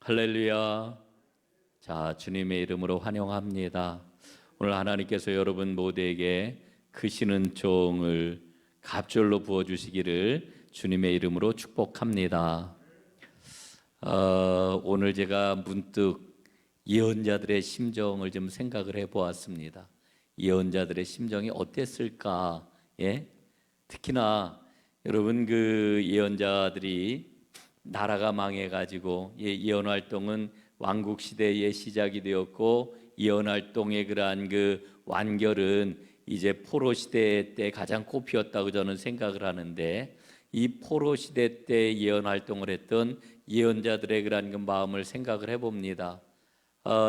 할렐루야. 자, 주님의 이름으로 환영합니다. 오늘 하나님께서 여러분 모두에게 크시는 종을 갑절로 부어주시기를 주님의 이름으로 축복합니다. 오늘 제가 문득 예언자들의 심정을 좀 생각을 해보았습니다. 예언자들의 심정이 어땠을까? 예? 특히나 여러분 그 예언자들이 나라가 망해가지고 예언 활동은 왕국 시대의 시작이 되었고, 예언 활동의 그러한 그 완결은 이제 포로 시대 때 가장 꽃피었다고 저는 생각을 하는데, 이 포로 시대 때 예언 활동을 했던 예언자들의 그러한 그 마음을 생각을 해봅니다.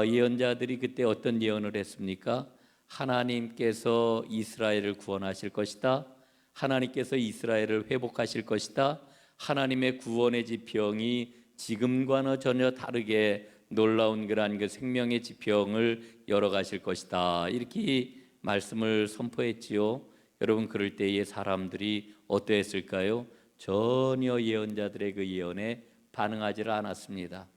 예언자들이 그때 어떤 예언을 했습니까? 하나님께서 이스라엘을 구원하실 것이다. 하나님께서 이스라엘을 회복하실 것이다. 하나님의 구원의 지평이 지금과는 전혀 다르게 놀라운 그러한 그 생명의 지평을 열어가실 것이다. 이렇게 말씀을 선포했지요. 여러분, 그럴 때의 사람들이 어떠했을까요? 전혀 예언자들의 그 예언에 반응하지를 않았습니다.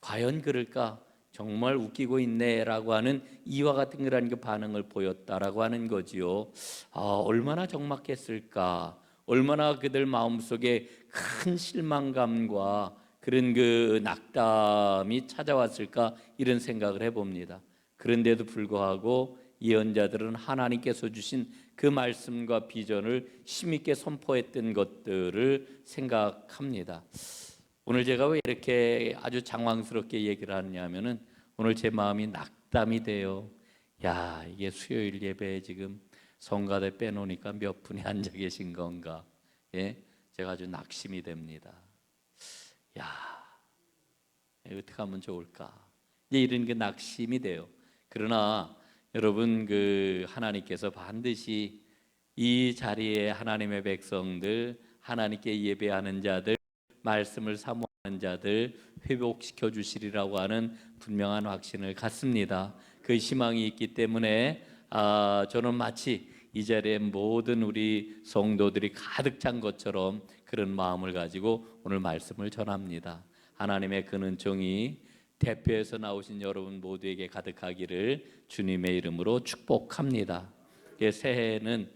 과연 그럴까? 정말 웃기고 있네라고 하는 이와 같은 그런 그 반응을 보였다라고 하는 거지요. 얼마나 적막했을까? 얼마나 그들 마음속에 큰 실망감과 그런 그 낙담이 찾아왔을까? 이런 생각을 해봅니다. 그런데도 불구하고 예언자들은 하나님께서 주신 그 말씀과 비전을 힘있게 선포했던 것들을 생각합니다. 오늘 제가 왜 이렇게 아주 장황스럽게 얘기를 하느냐면은, 오늘 제 마음이 낙담이 돼요. 야, 이게 수요일 예배에 지금 성가대 빼놓으니까 몇 분이 앉아 계신 건가? 예, 제가 아주 낙심이 됩니다. 야, 어떻게 하면 좋을까? 이런 게 낙심이 돼요. 그러나 여러분, 그 하나님께서 반드시 이 자리에 하나님의 백성들, 하나님께 예배하는 자들, 말씀을 사모하는 자들 회복시켜 주시리라고 하는 분명한 확신을 갖습니다. 그 희망이 있기 때문에 저는 마치 이 자리에 모든 우리 성도들이 가득 찬 것처럼 그런 마음을 가지고 오늘 말씀을 전합니다. 하나님의 그 은총이 대표에서 나오신 여러분 모두에게 가득하기를 주님의 이름으로 축복합니다. 새해에는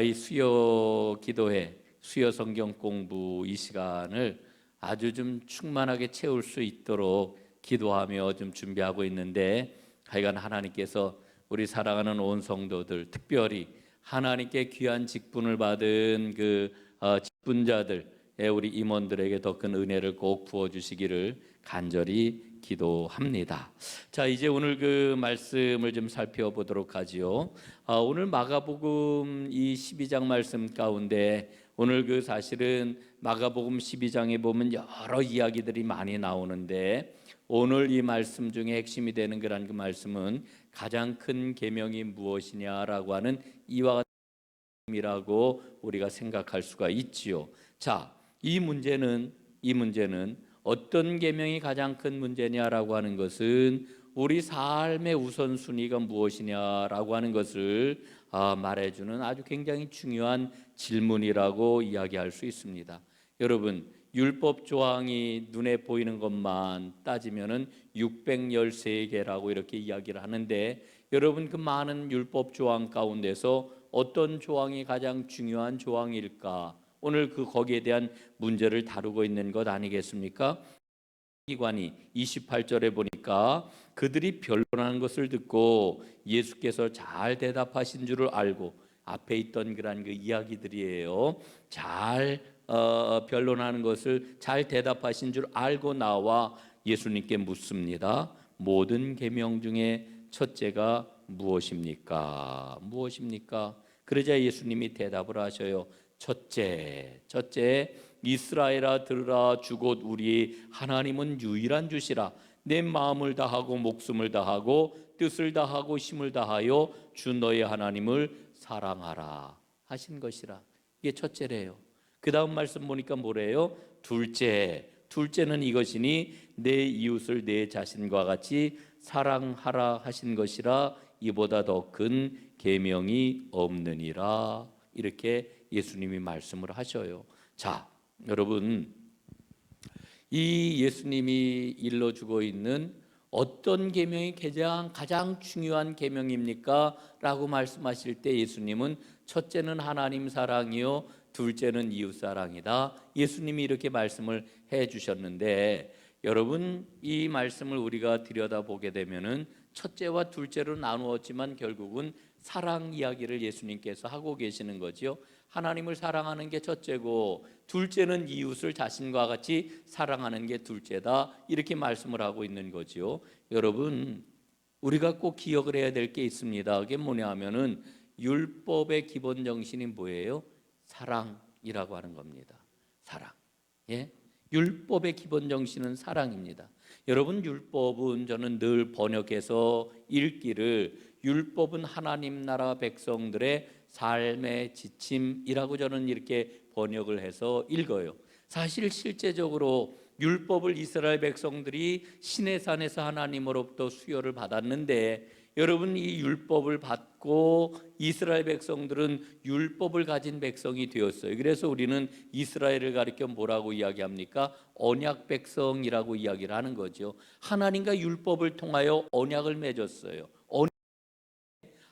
이 수요 기도회, 수요 성경 공부 이 시간을 아주 좀 충만하게 채울 수 있도록 기도하며 좀 준비하고 있는데, 하여간 하나님께서 우리 사랑하는 온 성도들, 특별히 하나님께 귀한 직분을 받은 그 직분자들, 우리 임원들에게 더 큰 은혜를 꼭 부어주시기를 간절히 기도합니다. 자, 이제 오늘 그 말씀을 좀 살펴보도록 하지요. 오늘 마가복음 이 12장 말씀 가운데, 오늘 그 사실은 마가복음 12장에 보면 여러 이야기들이 많이 나오는데, 오늘 이 말씀 중에 핵심이 되는 그런 그 말씀은 가장 큰 계명이 무엇이냐라고 하는 이와 같은 이라고 우리가 생각할 수가 있지요. 자, 이 문제는 어떤 계명이 가장 큰 문제냐라고 하는 것은 우리 삶의 우선순위가 무엇이냐라고 하는 것을 말해주는 아주 굉장히 중요한 질문이라고 이야기할 수 있습니다. 여러분, 율법 조항이 눈에 보이는 것만 따지면은 613개라고 이렇게 이야기를 하는데, 여러분, 그 많은 율법 조항 가운데서 어떤 조항이 가장 중요한 조항일까? 오늘 그 거기에 대한 문제를 다루고 있는 것 아니겠습니까? 기관이 28절에 보니까 그들이 변론하는 것을 듣고 예수께서 잘 대답하신 줄을 알고, 앞에 있던 그런 그 이야기들이에요. 잘 변론하는 것을 잘 대답하신 줄 알고 나와 예수님께 묻습니다. 모든 계명 중에 첫째가 무엇입니까? 무엇입니까? 그러자 예수님이 대답을 하셔요. 첫째, 이스라엘아 들으라. 주 곧 우리 하나님은 유일한 주시라. 내 마음을 다하고 목숨을 다하고 뜻을 다하고 힘을 다하여 주 너의 하나님을 사랑하라 하신 것이라. 이게 첫째래요. 그 다음 말씀 보니까 뭐래요? 둘째는 이것이니 내 이웃을 내 자신과 같이 사랑하라 하신 것이라. 이보다 더 큰 계명이 없느니라. 이렇게 예수님이 말씀을 하셔요. 자, 여러분, 이 예수님이 일러주고 있는 어떤 계명이 가장 중요한 계명입니까? 라고 말씀하실 때 예수님은 첫째는 하나님 사랑이요, 둘째는 이웃 사랑이다. 예수님이 이렇게 말씀을 해 주셨는데, 여러분 이 말씀을 우리가 들여다보게 되면은 첫째와 둘째로 나누었지만 결국은 사랑 이야기를 예수님께서 하고 계시는 거지요. 하나님을 사랑하는 게 첫째고 둘째는 이웃을 자신과 같이 사랑하는 게 둘째다, 이렇게 말씀을 하고 있는 거지요. 여러분 우리가 꼭 기억을 해야 될 게 있습니다. 그게 뭐냐 하면은 율법의 기본 정신이 뭐예요? 사랑이라고 하는 겁니다. 사랑. 예? 율법의 기본 정신은 사랑입니다. 여러분 율법은 저는 늘 번역해서 읽기를 율법은 하나님 나라 백성들의 삶의 지침이라고 저는 이렇게 번역을 해서 읽어요. 사실 실제적으로 율법을 이스라엘 백성들이 시내산에서 하나님으로부터 수여를 받았는데, 여러분 이 율법을 받고 이스라엘 백성들은 율법을 가진 백성이 되었어요. 그래서 우리는 이스라엘을 가리켜 뭐라고 이야기합니까? 언약 백성이라고 이야기를 하는 거죠. 하나님과 율법을 통하여 언약을 맺었어요.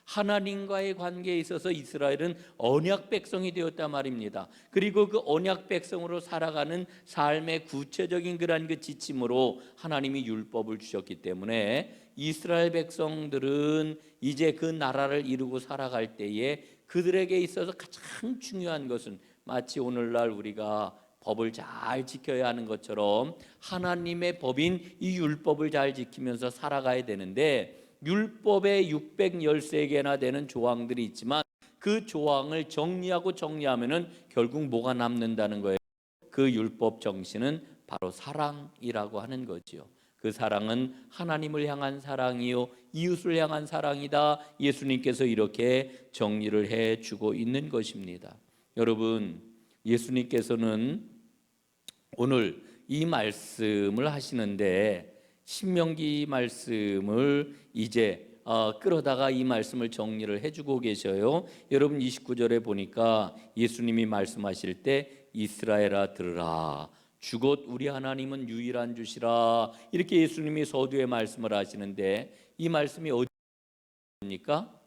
하나님과의 관계에 있어서 이스라엘은 언약 백성이 되었단 말입니다. 그리고 그 언약 백성으로 살아가는 삶의 구체적인 그런 그 지침으로 하나님이 율법을 주셨기 때문에 이스라엘 백성들은 이제 그 나라를 이루고 살아갈 때에 그들에게 있어서 가장 중요한 것은 마치 오늘날 우리가 법을 잘 지켜야 하는 것처럼 하나님의 법인 이 율법을 잘 지키면서 살아가야 되는데, 율법에 613개나 되는 조항들이 있지만 그 조항을 정리하면은 결국 뭐가 남는다는 거예요? 그 율법 정신은 바로 사랑이라고 하는 거지요. 그 사랑은 하나님을 향한 사랑이요 이웃을 향한 사랑이다. 예수님께서 이렇게 정리를 해 주고 있는 것입니다. 여러분, 예수님께서는 오늘 이 말씀을 하시는데 신명기 말씀을 이제 끌어다가 이 말씀을 정리를 해주고 계셔요. 여러분 29절에 보니까 예수님이 말씀하실 때 이스라엘아 들으라, 주곧 우리 하나님은 유일한 주시라, 이렇게 예수님이 서두에 말씀을 하시는데 이 말씀이 어디입니까?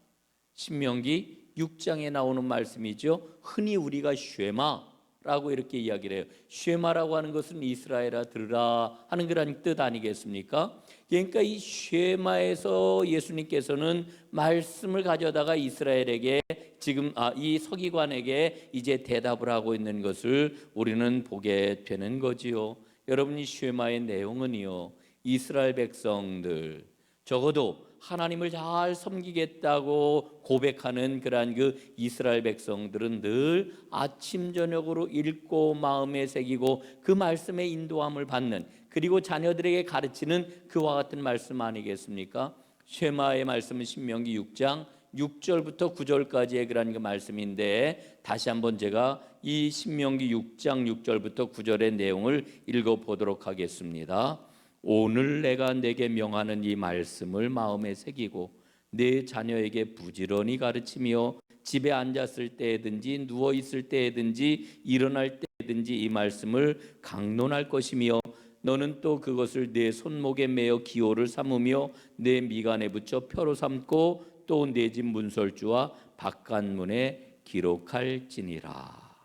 신명기 6장에 나오는 말씀이죠. 흔히 우리가 쉐마라고 이렇게 이야기를 해요. 쉐마라고 하는 것은 이스라엘아 들으라 하는 그런 뜻 아니겠습니까? 그러니까 이 쉐마에서 예수님께서는 말씀을 가져다가 이스라엘에게 지금 이 서기관에게 이제 대답을 하고 있는 것을 우리는 보게 되는 거지요. 여러분이 쉐마의 내용은요, 이스라엘 백성들 적어도 하나님을 잘 섬기겠다고 고백하는 그러한 그 이스라엘 백성들은 늘 아침 저녁으로 읽고 마음에 새기고 그 말씀의 인도함을 받는, 그리고 자녀들에게 가르치는 그와 같은 말씀 아니겠습니까? 쉐마의 말씀은 신명기 6장 6절부터 9절까지의 그런 그 말씀인데, 다시 한번 제가 이 신명기 6장 6절부터 9절의 내용을 읽어보도록 하겠습니다. 오늘 내가 내게 명하는 이 말씀을 마음에 새기고 내 자녀에게 부지런히 가르치며 집에 앉았을 때든지 누워 있을 때든지 일어날 때든지 이 말씀을 강론할 것이며, 너는 또 그것을 내 손목에 매어 기호를 삼으며 내 미간에 붙여 표로 삼고 또 내 집 문설주와 바깥문에 기록할지니라.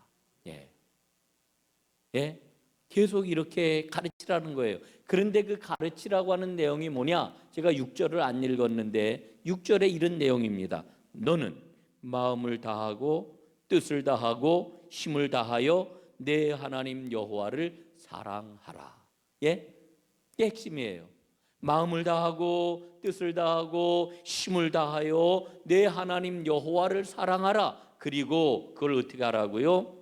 예. 예? 계속 이렇게 가르치라는 거예요. 그런데 그 가르치라고 하는 내용이 뭐냐? 제가 6절을 안 읽었는데 6절에 이런 내용입니다. 너는 마음을 다하고 뜻을 다하고 힘을 다하여 내 하나님 여호와를 사랑하라. 예? 이게 핵심이에요. 마음을 다하고 뜻을 다하고 힘을 다하여 내 하나님 여호와를 사랑하라. 그리고 그걸 어떻게 하라고요?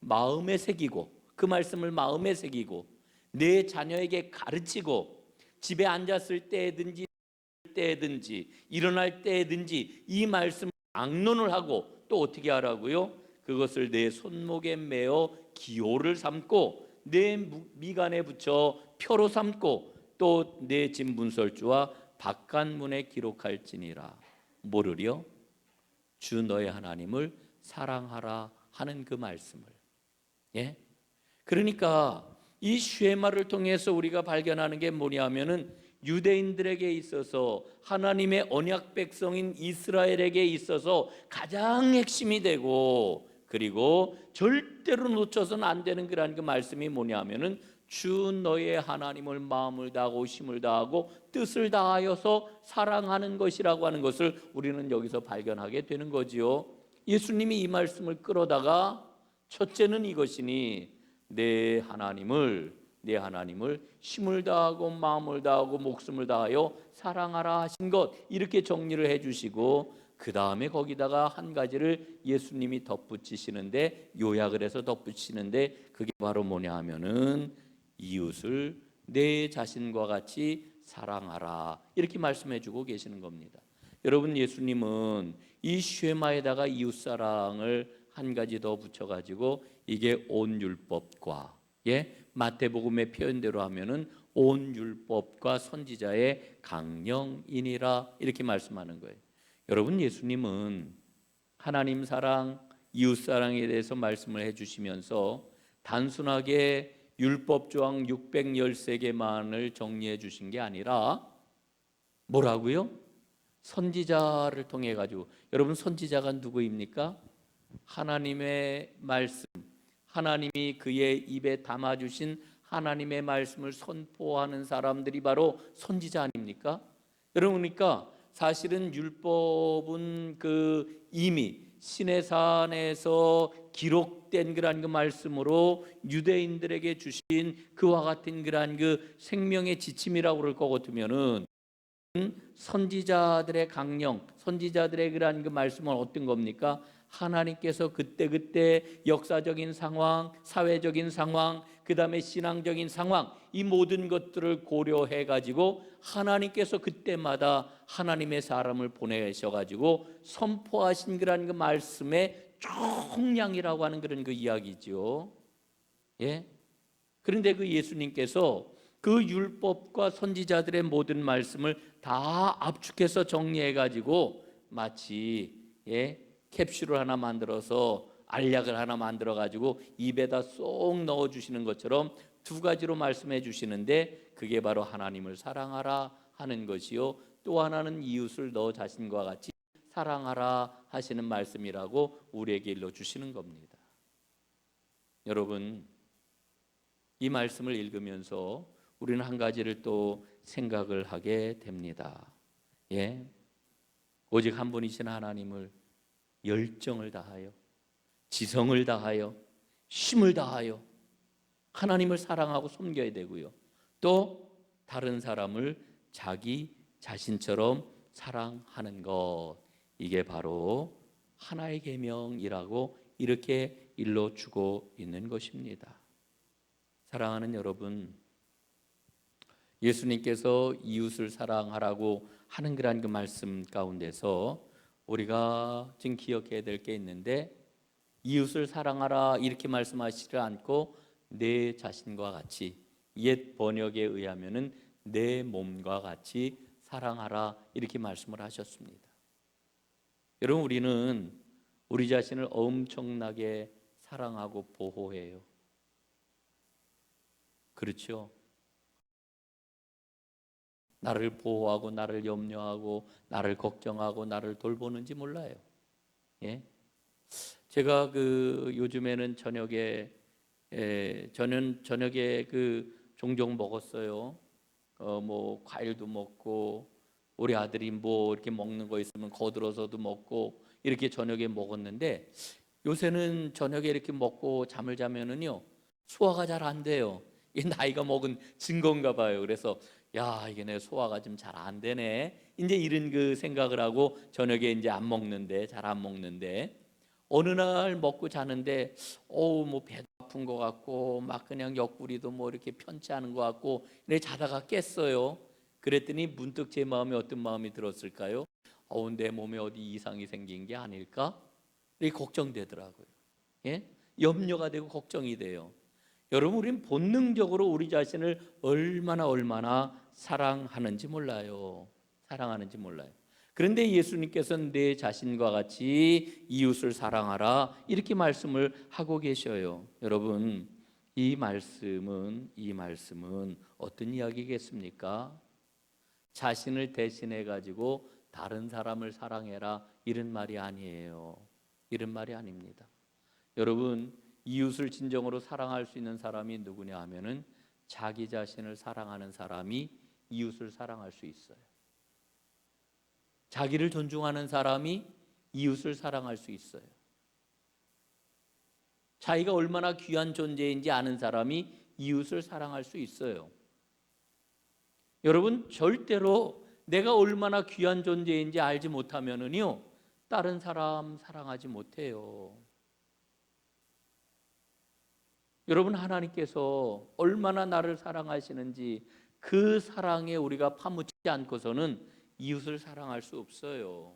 마음에 새기고, 그 말씀을 마음에 새기고 내 자녀에게 가르치고 집에 앉았을 때든지 일어날 때든지 이 말씀을 강론을 하고 또 어떻게 하라고요? 그것을 내 손목에 매어 기호를 삼고 내 미간에 붙여 표로 삼고 또 내 집 문설주와 바깥문에 기록할지니라. 뭐를요? 주 너의 하나님을 사랑하라 하는 그 말씀을. 예? 그러니까 이 쉐마를 통해서 우리가 발견하는 게 뭐냐면은 유대인들에게 있어서 하나님의 언약 백성인 이스라엘에게 있어서 가장 핵심이 되고, 그리고 절대로 놓쳐서는 안 되는 그 말씀이 뭐냐면은 주 너의 하나님을 마음을 다하고 힘을 다하고 뜻을 다하여서 사랑하는 것이라고 하는 것을 우리는 여기서 발견하게 되는 거지요. 예수님이 이 말씀을 끌어다가 첫째는 이것이니 내 하나님을 힘을 다하고 마음을 다하고 목숨을 다하여 사랑하라 하신 것, 이렇게 정리를 해주시고, 그 다음에 거기다가 한 가지를 예수님이 덧붙이시는데, 요약을 해서 덧붙이시는데, 그게 바로 뭐냐 하면은 이웃을 내 자신과 같이 사랑하라, 이렇게 말씀해 주고 계시는 겁니다. 여러분, 예수님은 이 쉐마에다가 이웃사랑을 한 가지 더 붙여가지고, 이게 온 율법과, 마태복음의 표현대로 하면은 온 율법과 선지자의 강령이니라, 이렇게 말씀하는 거예요. 여러분, 예수님은 하나님 사랑, 이웃 사랑에 대해서 말씀을 해주시면서 단순하게 율법 조항 613개만을 정리해 주신 게 아니라 뭐라고요? 선지자를 통해 가지고, 여러분, 선지자가 누구입니까? 하나님의 말씀, 하나님이 그의 입에 담아주신 하나님의 말씀을 선포하는 사람들이 바로 선지자 아닙니까? 여러분, 그러니까 사실은 율법은 이미 시내산에서 기록된 그런 그 말씀으로 유대인들에게 주신 그와 같은 그런 그 생명의 지침이라고 그럴 것 같으면은, 선지자들의 강령, 선지자들의 그러한 그 말씀은 어떤 겁니까? 하나님께서 그때그때 역사적인 상황, 사회적인 상황, 그 다음에 신앙적인 상황, 이 모든 것들을 고려해 가지고 하나님께서 그때마다 하나님의 사람을 보내셔 가지고 선포하신 그런 그 말씀의 총량이라고 하는 그런 그 이야기죠. 그런데 그 예수님께서 그 율법과 선지자들의 모든 말씀을 다 압축해서 정리해 가지고 마치 캡슐을 하나 만들어서 알약을 하나 만들어 가지고 입에다 쏙 넣어 주시는 것처럼 두 가지로 말씀해 주시는데, 그게 바로 하나님을 사랑하라 하는 것이요, 또 하나는 이웃을 너 자신과 같이 사랑하라 하시는 말씀이라고 우리에게 일러 주시는 겁니다. 여러분, 이 말씀을 읽으면서 우리는 한 가지를 또 생각을 하게 됩니다. 오직 한 분이신 하나님을 열정을 다하여, 지성을 다하여, 힘을 다하여 하나님을 사랑하고 섬겨야 되고요, 또 다른 사람을 자기 자신처럼 사랑하는 것, 이게 바로 하나의 계명이라고 이렇게 일러주고 있는 것입니다. 사랑하는 여러분, 예수님께서 이웃을 사랑하라고 하는 그런 그 말씀 가운데서 우리가 지금 기억해야 될 게 있는데, 이웃을 사랑하라 이렇게 말씀하시지 않고 내 자신과 같이, 옛 번역에 의하면은 내 몸과 같이 사랑하라 이렇게 말씀을 하셨습니다. 여러분, 우리는 우리 자신을 엄청나게 사랑하고 보호해요. 그렇죠? 나를 보호하고 나를 염려하고 나를 걱정하고 나를 돌보는지 몰라요. 제가 요즘에는 저녁에 종종 먹었어요. 뭐 과일도 먹고, 우리 아들이 뭐 이렇게 먹는 거 있으면 거들어서도 먹고, 이렇게 저녁에 먹었는데, 요새는 저녁에 이렇게 먹고 잠을 자면은요, 소화가 잘 안 돼요. 이게 나이가 먹은 증거인가 봐요. 그래서 이게 내 소화가 좀 잘 안 되네, 이제 이런 그 생각을 하고 저녁에 이제 잘 안 먹는데, 어느 날 먹고 자는데 뭐 배도 아픈 것 같고 막 그냥 옆구리도 뭐 이렇게 편치 않은 것 같고, 이렇게 자다가 깼어요. 그랬더니 문득 제 마음에 어떤 마음이 들었을까요? 내 몸에 어디 이상이 생긴 게 아닐까? 이렇게 걱정되더라고요. 염려가 되고 걱정이 돼요. 여러분, 우리는 본능적으로 우리 자신을 얼마나 사랑하는지 몰라요. 그런데 예수님께서는 내 자신과 같이 이웃을 사랑하라 이렇게 말씀을 하고 계셔요. 여러분, 이 말씀은 어떤 이야기겠습니까? 자신을 대신해 가지고 다른 사람을 사랑해라 이런 말이 아니에요. 이런 말이 아닙니다. 여러분, 이웃을 진정으로 사랑할 수 있는 사람이 누구냐 하면은 자기 자신을 사랑하는 사람이 이웃을 사랑할 수 있어요. 자기를 존중하는 사람이 이웃을 사랑할 수 있어요. 자기가 얼마나 귀한 존재인지 아는 사람이 이웃을 사랑할 수 있어요. 여러분, 절대로 내가 얼마나 귀한 존재인지 알지 못하면은요, 다른 사람 사랑하지 못해요. 여러분, 하나님께서 얼마나 나를 사랑하시는지 그 사랑에 우리가 파묻지 않고서는 이웃을 사랑할 수 없어요.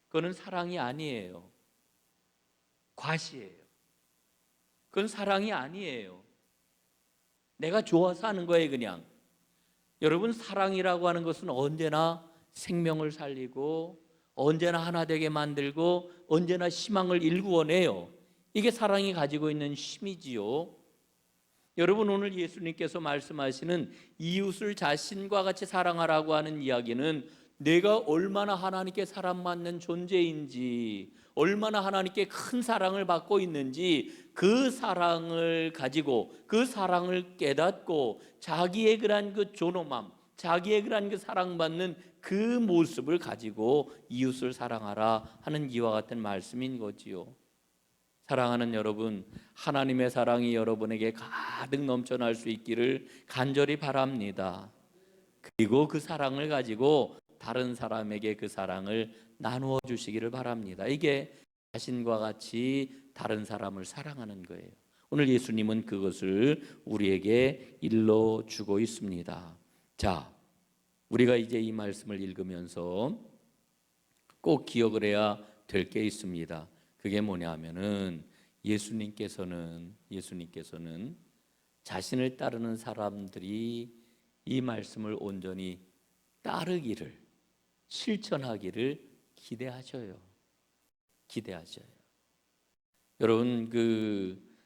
그거는 사랑이 아니에요. 과시예요. 그건 사랑이 아니에요. 내가 좋아서 하는 거예요, 그냥. 여러분, 사랑이라고 하는 것은 언제나 생명을 살리고 언제나 하나 되게 만들고 언제나 희망을 일구어내요. 이게 사랑이 가지고 있는 힘이지요. 여러분, 오늘 예수님께서 말씀하시는 이웃을 자신과 같이 사랑하라고 하는 이야기는 내가 얼마나 하나님께 사랑받는 존재인지, 얼마나 하나님께 큰 사랑을 받고 있는지 그 사랑을 가지고 그 사랑을 깨닫고 자기의 그런 그 존엄함, 자기의 그런 그 사랑받는 그 모습을 가지고 이웃을 사랑하라 하는 이와 같은 말씀인 거지요. 사랑하는 여러분, 하나님의 사랑이 여러분에게 가득 넘쳐날 수 있기를 간절히 바랍니다. 그리고 그 사랑을 가지고 다른 사람에게 그 사랑을 나누어 주시기를 바랍니다. 이게 자신과 같이 다른 사람을 사랑하는 거예요. 오늘 예수님은 그것을 우리에게 일러 주고 있습니다. 자, 우리가 이제 이 말씀을 읽으면서 꼭 기억을 해야 될 게 있습니다. 그게 뭐냐면은 예수님께서는 자신을 따르는 사람들이 이 말씀을 온전히 따르기를, 실천하기를 기대하셔요. 여러분,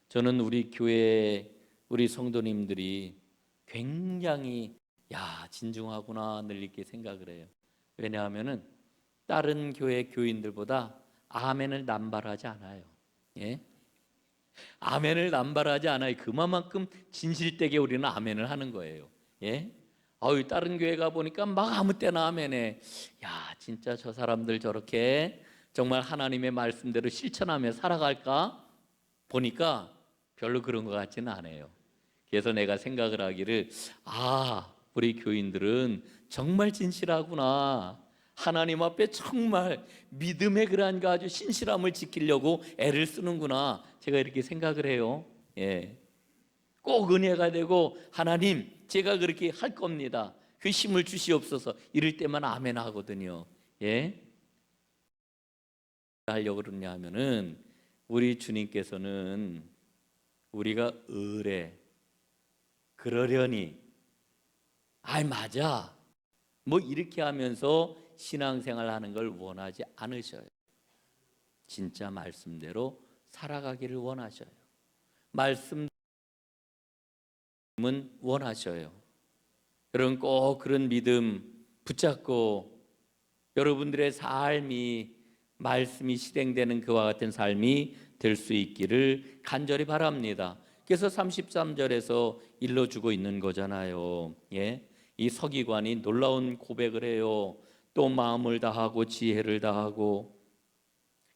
저는 우리 교회 우리 성도님들이 굉장히 진중하구나 늘 이렇게 생각을 해요. 왜냐하면은 다른 교회 교인들보다 아멘을 남발하지 않아요. 예? 아멘을 남발하지 않아요. 그만큼 진실되게 우리는 아멘을 하는 거예요. 예? 다른 교회 가 보니까 막 아무 때나 아멘해. 진짜 저 사람들 저렇게 정말 하나님의 말씀대로 실천하며 살아갈까? 보니까 별로 그런 것 같지는 않아요. 그래서 내가 생각을 하기를, 우리 교인들은 정말 진실하구나. 하나님 앞에 정말 믿음의 그러한 그 아주 신실함을 지키려고 애를 쓰는구나. 제가 이렇게 생각을 해요. 예. 꼭 은혜가 되고 하나님 제가 그렇게 할 겁니다. 그 힘을 주시옵소서. 이럴 때만 아멘 하거든요. 예. 하려고 그러냐 하면은 우리 주님께서는 우리가 그러려니 맞아 뭐 이렇게 하면서 신앙생활 하는 걸 원하지 않으셔요. 진짜 말씀대로 살아가기를 원하셔요. 말씀은 원하셔요. 여러분, 꼭 그런 믿음 붙잡고 여러분들의 삶이 말씀이 실행되는 그와 같은 삶이 될 수 있기를 간절히 바랍니다. 그래서 33절에서 일러주고 있는 거잖아요. 예? 이 서기관이 놀라운 고백을 해요. 또 마음을 다하고 지혜를 다하고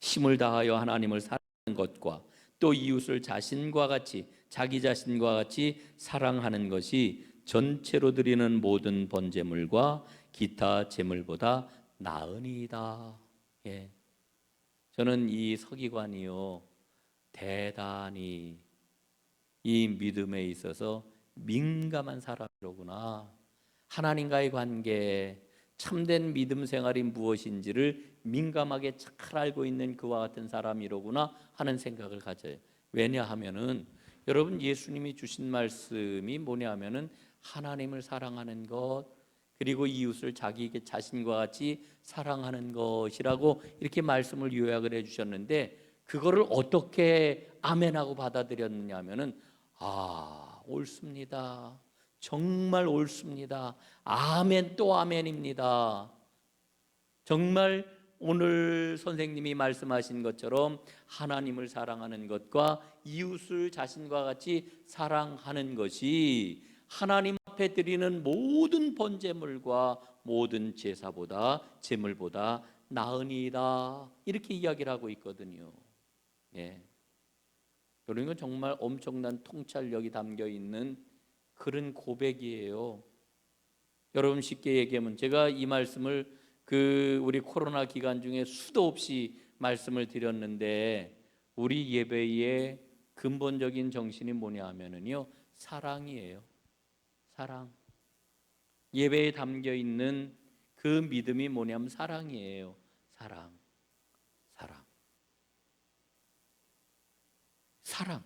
힘을 다하여 하나님을 사랑하는 것과 또 이웃을 자신과 같이 자기 자신과 같이 사랑하는 것이 전체로 드리는 모든 번제물과 기타 제물보다 나으니이다. 예. 저는 이 서기관이요 대단히 이 믿음에 있어서 민감한 사람이로구나. 하나님과의 관계, 참된 믿음 생활이 무엇인지를 민감하게 잘 알고 있는 그와 같은 사람이로구나 하는 생각을 가져요. 왜냐하면은 여러분, 예수님이 주신 말씀이 뭐냐면은 하나님을 사랑하는 것, 그리고 이웃을 자기 자신과 같이 사랑하는 것이라고 이렇게 말씀을 요약을 해주셨는데, 그거를 어떻게 아멘하고 받아들였느냐 하면은 옳습니다. 정말 옳습니다. 아멘 또 아멘입니다. 정말 오늘 선생님이 말씀하신 것처럼 하나님을 사랑하는 것과 이웃을 자신과 같이 사랑하는 것이 하나님 앞에 드리는 모든 번제물과 모든 제사보다 제물보다 나으니이다, 이렇게 이야기를 하고 있거든요. 예. 그러니까 정말 엄청난 통찰력이 담겨 있는 그런 고백이에요. 여러분, 쉽게 얘기하면 제가 이 말씀을 우리 코로나 기간 중에 수도 없이 말씀을 드렸는데, 우리 예배의 근본적인 정신이 뭐냐 하면은요, 사랑이에요. 사랑. 예배에 담겨 있는 그 믿음이 뭐냐면 사랑이에요. 사랑. 사랑. 사랑.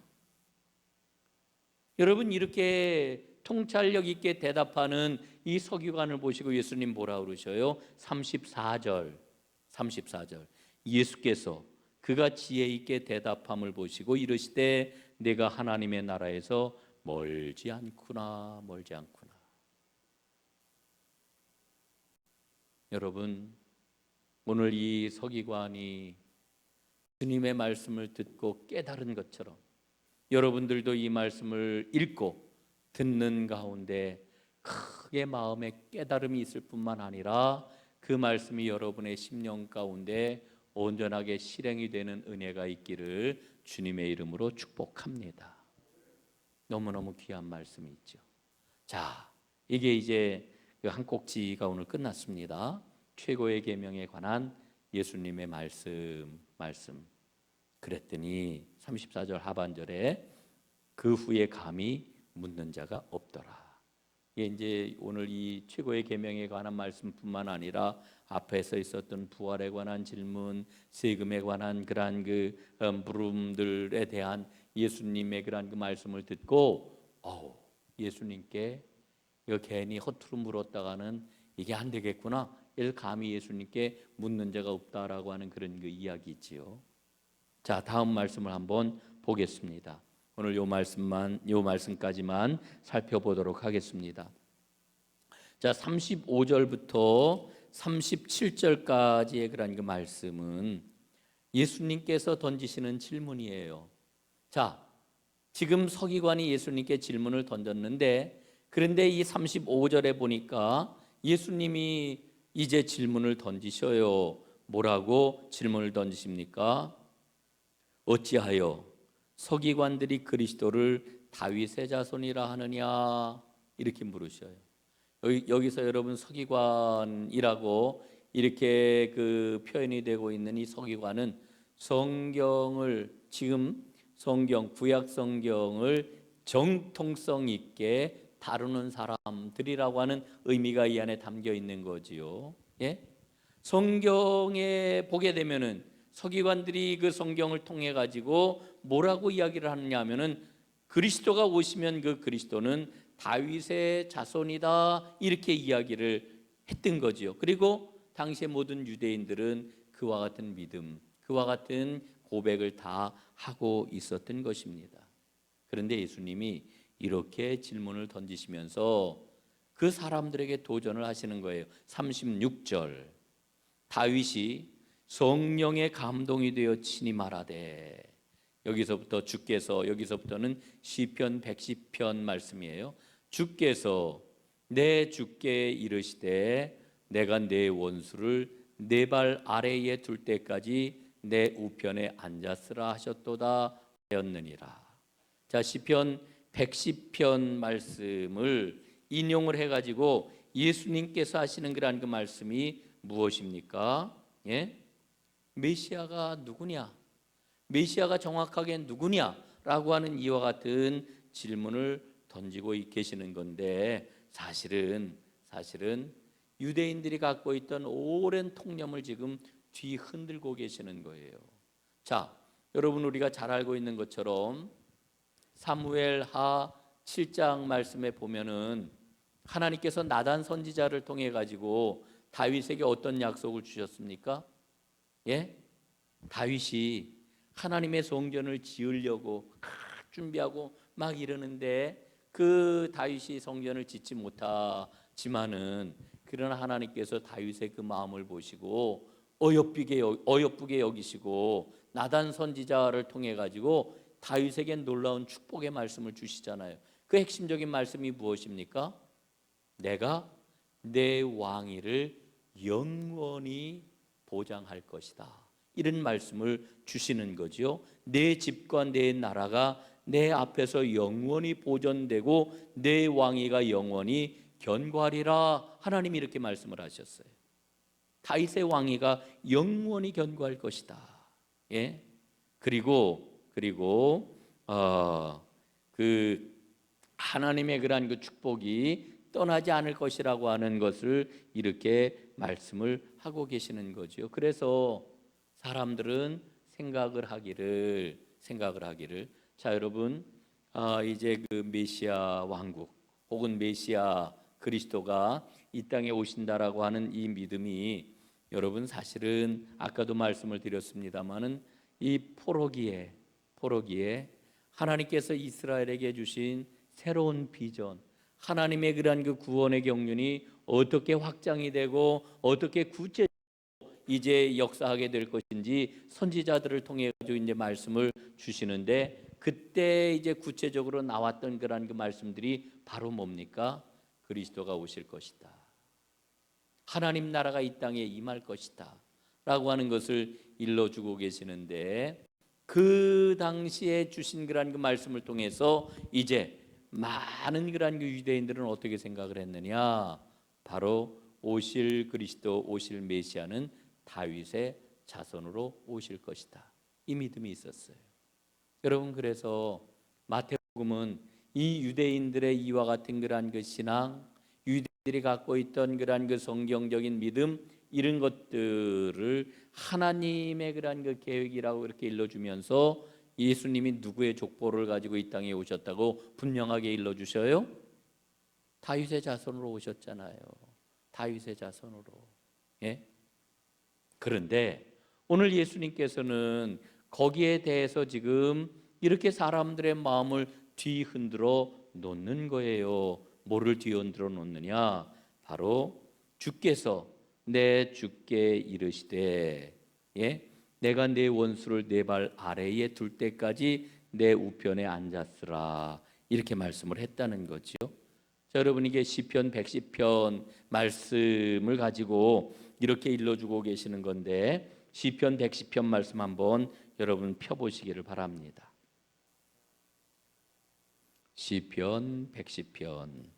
여러분, 이렇게 통찰력 있게 대답하는 이 서기관을 보시고 예수님 뭐라 그러셔요? 34절 예수께서 그가 지혜 있게 대답함을 보시고 이르시되 내가 하나님의 나라에서 멀지 않구나. 여러분, 오늘 이 서기관이 주님의 말씀을 듣고 깨달은 것처럼 여러분들도 이 말씀을 읽고 듣는 가운데 크게 마음에 깨달음이 있을 뿐만 아니라 그 말씀이 여러분의 심령 가운데 온전하게 실행이 되는 은혜가 있기를 주님의 이름으로 축복합니다. 너무너무 귀한 말씀이 있죠. 자, 이게 이제 한 꼭지가 오늘 끝났습니다. 최고의 계명에 관한 예수님의 말씀. 그랬더니 34절 하반절에 그 후에 감히 묻는 자가 없더라. 이게 이제 오늘 이 최고의 계명에 관한 말씀뿐만 아니라 앞에서 있었던 부활에 관한 질문, 세금에 관한 그러한 물음들에 대한 예수님의 그러한 그 말씀을 듣고 예수님께 이거 괜히 허투루 물었다가는 이게 안 되겠구나. 이를 감히 예수님께 묻는 자가 없다라고 하는 그런 그 이야기지요. 자, 다음 말씀을 한번 보겠습니다. 오늘 요 말씀까지만 살펴보도록 하겠습니다. 자, 35절부터 37절까지의 그런 그 말씀은 예수님께서 던지시는 질문이에요. 자, 지금 서기관이 예수님께 질문을 던졌는데, 그런데 이 35절에 보니까 예수님이 이제 질문을 던지셔요. 뭐라고 질문을 던지십니까? 어찌하여 서기관들이 그리스도를 다윗의 자손이라 하느냐, 이렇게 물으셔요. 여기서 여러분, 서기관이라고 이렇게 그 표현이 되고 있는 이 서기관은 성경을, 지금 구약 성경을 정통성 있게 다루는 사람들이라고 하는 의미가 이 안에 담겨 있는 거지요. 예? 성경에 보게 되면은 서기관들이 그 성경을 통해 가지고 뭐라고 이야기를 하느냐 하면은 그리스도가 오시면 그 그리스도는 다윗의 자손이다, 이렇게 이야기를 했던 거지요. 그리고 당시의 모든 유대인들은 그와 같은 믿음, 그와 같은 고백을 다 하고 있었던 것입니다. 그런데 예수님이 이렇게 질문을 던지시면서 그 사람들에게 도전을 하시는 거예요. 36절, 다윗이 성령의 감동이 되어 친히 말하되, 여기서부터는 시편 110편 말씀이에요. 주께서 내 주께 이르시되 내가 내 원수를 내 발 아래에 둘 때까지 내 우편에 앉았으라 하셨도다 하였느니라. 자, 시편 110편 말씀을 인용을 해가지고 예수님께서 하시는 그러한 그 말씀이 무엇입니까? 예? 메시아가 누구냐? 메시아가 정확하게 누구냐라고 하는 이와 같은 질문을 던지고 계시는 건데, 사실은 유대인들이 갖고 있던 오랜 통념을 지금 뒤흔들고 계시는 거예요. 자, 여러분, 우리가 잘 알고 있는 것처럼 사무엘하 7장 말씀에 보면은 하나님께서 나단 선지자를 통해 가지고 다윗에게 어떤 약속을 주셨습니까? 예? 다윗이 하나님의 성전을 지으려고 준비하고 막 이러는데 그 다윗이 성전을 짓지 못하지만은 그러나 하나님께서 다윗의 그 마음을 보시고 어여쁘게 여기시고 나단 선지자를 통해 가지고 다윗에게 놀라운 축복의 말씀을 주시잖아요. 그 핵심적인 말씀이 무엇입니까? 내가 내 왕위를 영원히 보장할 것이다. 이런 말씀을 주시는 거죠. 내 집과 내 나라가 내 앞에서 영원히 보존되고 내 왕위가 영원히 견고하리라. 하나님이 이렇게 말씀을 하셨어요. 다윗의 왕위가 영원히 견고할 것이다. 예? 그리고 그 하나님의 그러한 그 축복이 떠나지 않을 것이라고 하는 것을 이렇게 말씀을 하고 계시는 거죠. 그래서 사람들은 생각을 하기를 자 여러분, 이제 그 메시아 왕국 혹은 메시아 그리스도가 이 땅에 오신다라고 하는 이 믿음이 여러분 사실은 아까도 말씀을 드렸습니다마는 이 포로기에 하나님께서 이스라엘에게 주신 새로운 비전, 하나님의 그러한 그 구원의 경륜이 어떻게 확장이 되고 어떻게 구체적으로 이제 역사하게 될 것인지 선지자들을 통해 가지고 이제 말씀을 주시는데 그때 이제 구체적으로 나왔던 그러한 그 말씀들이 바로 뭡니까? 그리스도가 오실 것이다. 하나님 나라가 이 땅에 임할 것이다. 라고 하는 것을 일러주고 계시는데 그 당시에 주신 그러한 그 말씀을 통해서 이제 많은 그러한 그 유대인들은 어떻게 생각을 했느냐? 바로 오실 그리스도, 오실 메시아는 다윗의 자손으로 오실 것이다. 이 믿음이 있었어요. 여러분, 그래서 마태복음은 이 유대인들의 이와 같은 그러한 그 신앙, 유대인들이 갖고 있던 그러한 그 성경적인 믿음, 이런 것들을 하나님의 그러한 그 계획이라고 이렇게 일러주면서 예수님이 누구의 족보를 가지고 이 땅에 오셨다고 분명하게 일러주셔요? 다윗의 자손으로 오셨잖아요. 다윗의 자손으로. 예? 그런데 오늘 예수님께서는 거기에 대해서 지금 이렇게 사람들의 마음을 뒤흔들어 놓는 거예요. 뭐를 뒤흔들어 놓느냐? 바로 주께서 내 주께 이르시되, 예? 내가 내 원수를 내 발 아래에 둘 때까지 내 우편에 앉았으라. 이렇게 말씀을 했다는 거죠. 자, 여러분, 이게 시편 110편 말씀을 가지고 이렇게 일러주고 계시는 건데 시편 110편 말씀 한번 여러분 펴보시기를 바랍니다. 시편 110편.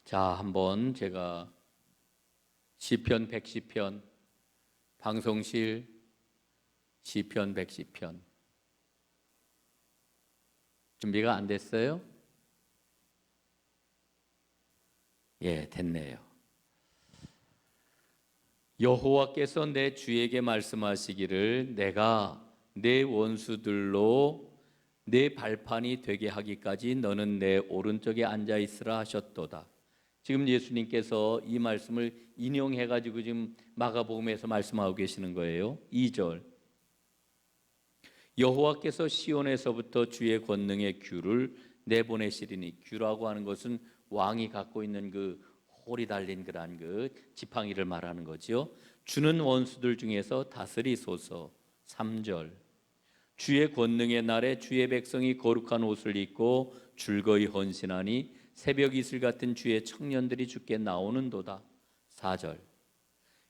자, 한번 제가 시편 110편 방송실 시편 110편 준비가 안 됐어요? 예, 됐네요. 여호와께서 내 주에게 말씀하시기를 내가 내 원수들로 내 발판이 되게 하기까지 너는 내 오른쪽에 앉아 있으라 하셨도다. 지금 예수님께서 이 말씀을 인용해 가지고 지금 마가복음에서 말씀하고 계시는 거예요. 2절. 여호와께서 시온에서부터 주의 권능의 규를 내보내시리니, 규라고 하는 것은 왕이 갖고 있는 그 홀이 달린 그러한 그 지팡이를 말하는 거지요. 주는 원수들 중에서 다스리소서. 3절. 주의 권능의 날에 주의 백성이 거룩한 옷을 입고 즐거이 헌신하니 새벽 이슬 같은 주의 청년들이 주께 나오는도다. 4절.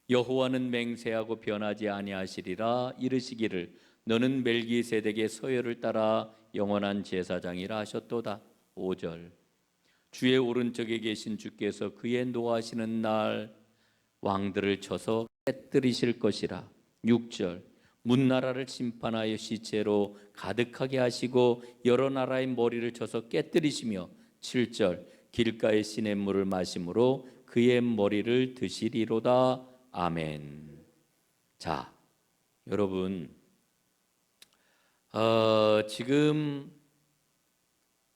여호와는 맹세하고 변하지 아니하시리라. 이르시기를 너는 멜기세덱의 서열을 따라 영원한 제사장이라 하셨도다. 5절. 주의 오른쪽에 계신 주께서 그의 노하시는 날 왕들을 쳐서 깨뜨리실 것이라. 6절. 문나라를 심판하여 시체로 가득하게 하시고 여러 나라의 머리를 쳐서 깨뜨리시며. 7절. 길가의 시냇물을 마심으로 그의 머리를 드시리로다. 아멘. 자, 여러분, 지금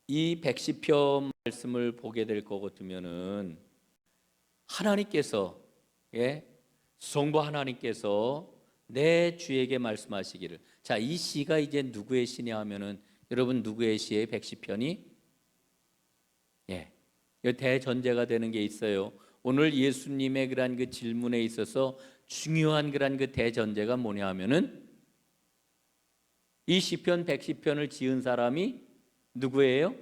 이 110편 말씀을 보게 될 것 같으면은 하나님께서 예, 성부 하나님께서 내 주에게 말씀하시기를. 자, 이 시가 이제 누구의 시냐 하면은 여러분 누구의 시의 110편이? 예, 대전제가 되는 게 있어요. 오늘 예수님의 그러한 그 질문에 있어서 중요한 그러한 그 대전제가 뭐냐 하면은 이 시편 110편을 지은 사람이 누구예요?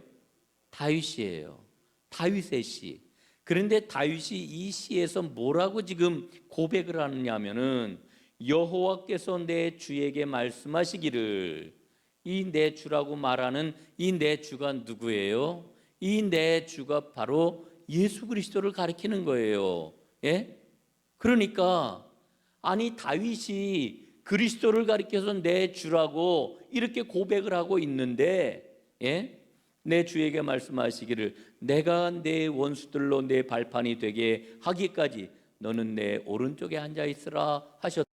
다윗이에요. 다윗의 시. 그런데 다윗이 이 시에서 뭐라고 지금 고백을 하느냐면은 여호와께서 내 주에게 말씀하시기를. 이 내 주라고 말하는 이 내 주가 누구예요? 이 내 주가 바로 예수 그리스도를 가리키는 거예요. 예? 그러니까 아니 다윗이 그리스도를 가리켜서 내 주라고 이렇게 고백을 하고 있는데, 예? 내 주에게 말씀하시기를 내가 내 원수들로 내 발판이 되게 하기까지 너는 내 오른쪽에 앉아 있으라 하셨다.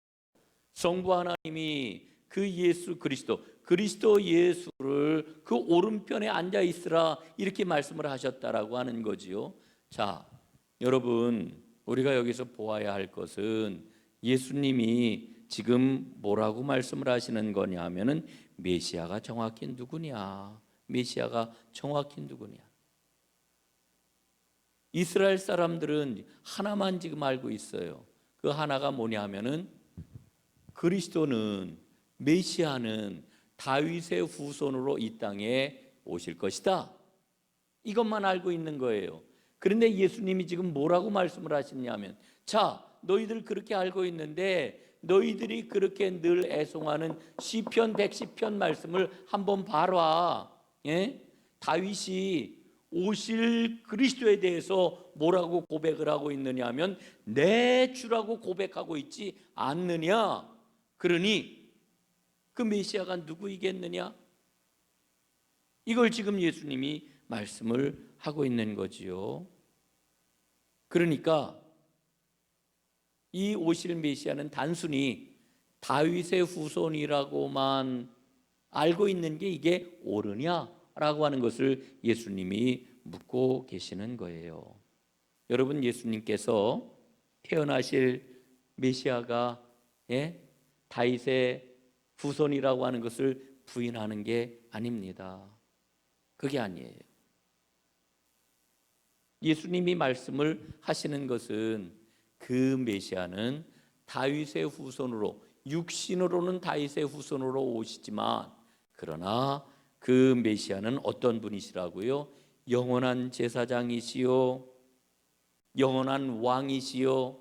성부 하나님이 그 예수 그리스도 예수를 그 오른편에 앉아 있으라 이렇게 말씀을 하셨다라고 하는 거지요. 자, 여러분 우리가 여기서 보아야 할 것은 예수님이 지금 뭐라고 말씀을 하시는 거냐 하면은 메시아가 정확히 누구냐? 메시아가 정확히 누구냐? 이스라엘 사람들은 하나만 지금 알고 있어요. 그 하나가 뭐냐 하면은 그리스도는, 메시아는 다윗의 후손으로 이 땅에 오실 것이다. 이것만 알고 있는 거예요. 그런데 예수님이 지금 뭐라고 말씀을 하시냐면, 자, 너희들 그렇게 알고 있는데 너희들이 그렇게 늘 애송하는 시편 110편 말씀을 한번 봐라. 예? 다윗이 오실 그리스도에 대해서 뭐라고 고백을 하고 있느냐 하면 내 주라고 고백하고 있지 않느냐. 그러니 그 메시아가 누구이겠느냐? 이걸 지금 예수님이 말씀을 하고 있는 거지요. 그러니까 이 오실 메시아는 단순히 다윗의 후손이라고만 알고 있는 게 이게 옳으냐라고 하는 것을 예수님이 묻고 계시는 거예요. 여러분, 예수님께서 태어나실 메시아가 다윗의 후손이라고 하는 것을 부인하는 게 아닙니다. 그게 아니에요. 예수님이 말씀을 하시는 것은 그 메시아는 다윗의 후손으로, 육신으로는 다윗의 후손으로 오시지만 그러나 그 메시아는 어떤 분이시라고요? 영원한 제사장이시요, 영원한 왕이시요,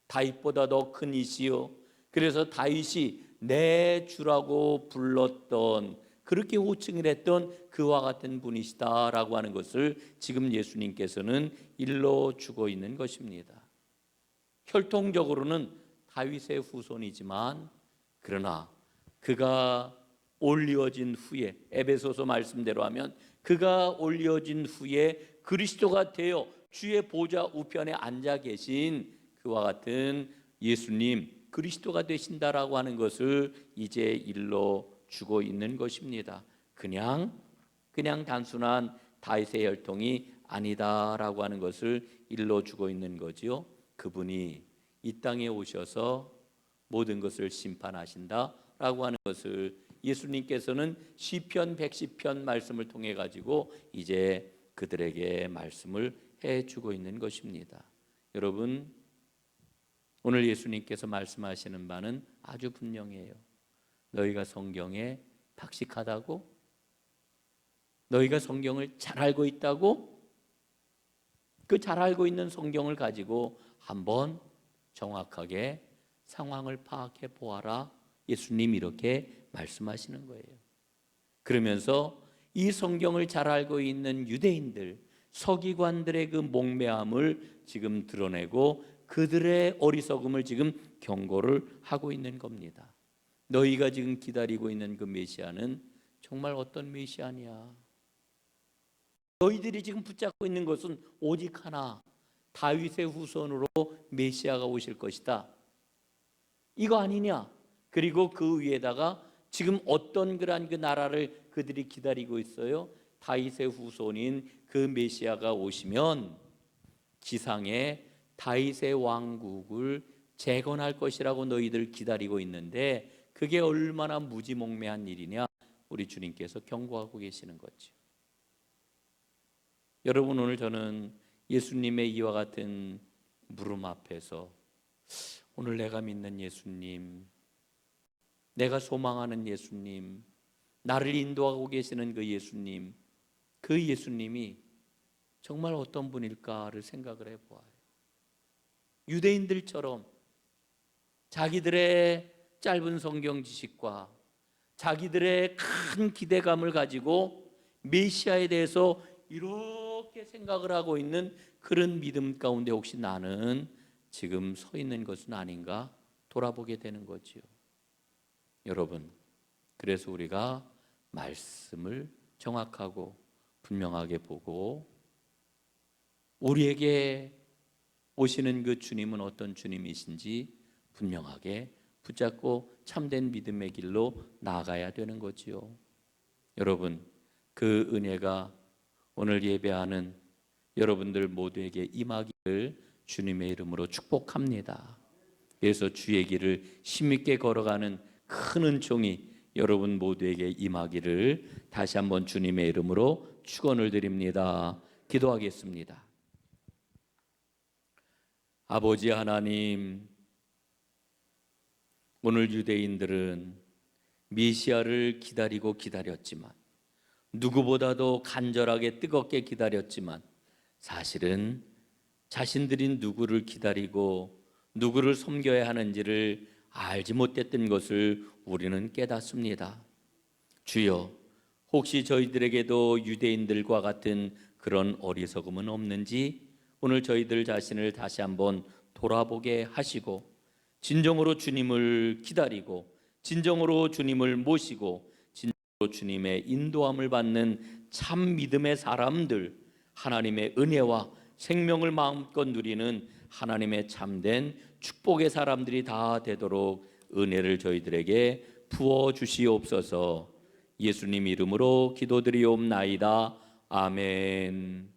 다윗보다 더 큰 이시요. 그래서 다윗이 내 주라고 불렀던, 그렇게 호칭을 했던 그와 같은 분이시다라고 하는 것을 지금 예수님께서는 일러주고 있는 것입니다. 혈통적으로는 다윗의 후손이지만 그러나 그가 올려진 후에, 에베소서 말씀대로 하면 그가 올려진 후에 그리스도가 되어 주의 보좌 우편에 앉아 계신 그와 같은 예수님, 그리스도가 되신다라고 하는 것을 이제 일러주고 있는 것입니다. 그냥 단순한 다윗의 혈통이 아니다라고 하는 것을 일러주고 있는 거지요. 그분이 이 땅에 오셔서 모든 것을 심판하신다라고 하는 것을 예수님께서는 시편 110편 말씀을 통해 가지고 이제 그들에게 말씀을 해주고 있는 것입니다. 여러분, 오늘 예수님께서 말씀하시는 바는 아주 분명해요. 너희가 성경에 박식하다고? 너희가 성경을 잘 알고 있다고? 그 잘 알고 있는 성경을 가지고 한번 정확하게 상황을 파악해 보아라. 예수님 이렇게 말씀하시는 거예요. 그러면서 이 성경을 잘 알고 있는 유대인들, 서기관들의 그 목매함을 지금 드러내고 그들의 어리석음을 지금 경고를 하고 있는 겁니다. 너희가 지금 기다리고 있는 그 메시아는 정말 어떤 메시아냐? 너희들이 지금 붙잡고 있는 것은 오직 하나, 다윗의 후손으로 메시아가 오실 것이다. 이거 아니냐? 그리고 그 위에다가 지금 어떤 그러한 그 나라를 그들이 기다리고 있어요? 다윗의 후손인 그 메시아가 오시면 지상에 다윗의 왕국을 재건할 것이라고 너희들 기다리고 있는데 그게 얼마나 무지몽매한 일이냐, 우리 주님께서 경고하고 계시는 거죠. 여러분, 오늘 저는 예수님의 이와 같은 물음 앞에서 오늘 내가 믿는 예수님, 내가 소망하는 예수님, 나를 인도하고 계시는 그 예수님이 정말 어떤 분일까를 생각을 해보아요. 유대인들처럼 자기들의 짧은 성경 지식과 자기들의 큰 기대감을 가지고 메시아에 대해서 이렇게 생각을 하고 있는 그런 믿음 가운데 혹시 나는 지금 서 있는 것은 아닌가 돌아보게 되는 거지요. 여러분, 그래서 우리가 말씀을 정확하고 분명하게 보고 우리에게 오시는 그 주님은 어떤 주님이신지 분명하게 붙잡고 참된 믿음의 길로 나아가야 되는 거지요. 여러분, 그 은혜가 오늘 예배하는 여러분들 모두에게 임하기를 주님의 이름으로 축복합니다. 그래서 주의 길을 힘있게 걸어가는 큰 은총이 여러분 모두에게 임하기를 다시 한번 주님의 이름으로 축원을 드립니다. 기도하겠습니다. 아버지 하나님, 오늘 유대인들은 메시아를 기다리고 기다렸지만, 누구보다도 간절하게 뜨겁게 기다렸지만, 사실은 자신들이 누구를 기다리고 누구를 섬겨야 하는지를 알지 못했던 것을 우리는 깨닫습니다. 주여, 혹시 저희들에게도 유대인들과 같은 그런 어리석음은 없는지 오늘 저희들 자신을 다시 한번 돌아보게 하시고, 진정으로 주님을 기다리고 진정으로 주님을 모시고 진정으로 주님의 인도함을 받는 참 믿음의 사람들, 하나님의 은혜와 생명을 마음껏 누리는 하나님의 참된 축복의 사람들이 다 되도록 은혜를 저희들에게 부어 주시옵소서. 예수님 이름으로 기도드리옵나이다. 아멘.